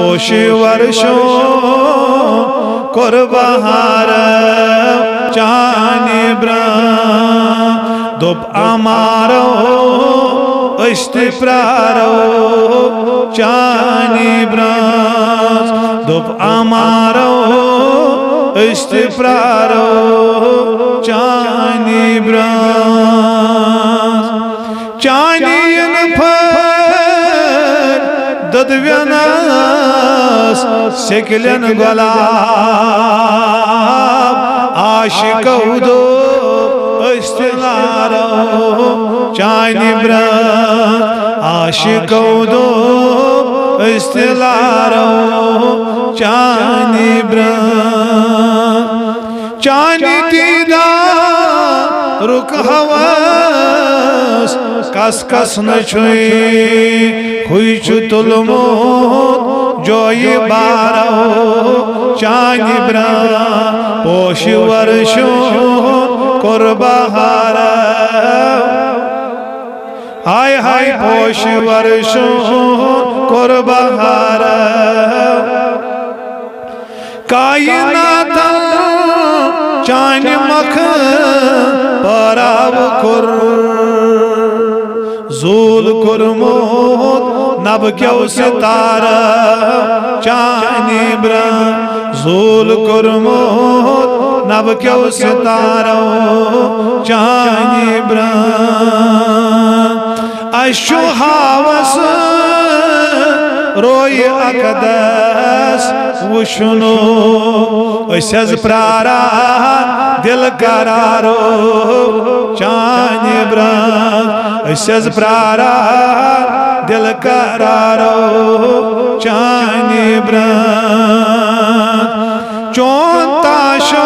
पोश वर्षो कुर्बाहार चाने ब्रां दोप आमारो अष्ट प्रारो चाने ब्रां दोप आमारो अष्ट प्रारो चाने ब्रां चानियन फर ददव्यनास सेकलन गुलाब आशिकौ दो अस्तलारो चानि ब्रां आशिकौ दो अस्तलारो चानि ब्रां चानि दीदा रुक हवस कस कस न छुई हुई छु तुलमो जोय बारो चानि ब्रां पोश वर्षो कुर्बाहार हाय हाय पोश वर्षो कुर्बाहार कायनात चानि मख पराव कुर जूल कुरमोत नब क्यों सितारा चानि ब्रां जूल कुरमोत नब क्यों सितारा चानि ब्रां अशु हावस रोय अकदस वुशुनो अशज प्रारा दिल करारो चानि ब्रां अशज प्रारा दिल करारो चानि ब्रां चौंताशो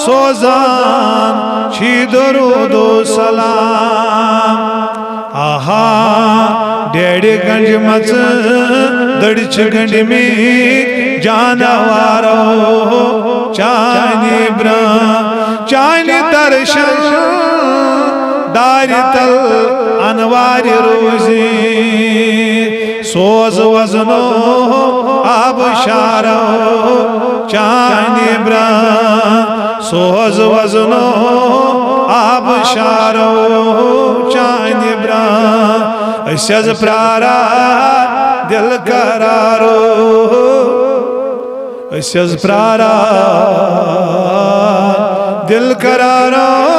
सोजान छी दरूदो सलाम आहा डेढ़ गंज मच दड़च गंज में जानवारो चानि ब्रां चानि दर्शन दारितल अनवार रोजी सोज वजनो आबशारो चानि ब्रां सोज वजनो आबशारो चानि ब्रां अशज प्रारा दिल करारो अशज प्रारा दिल करारो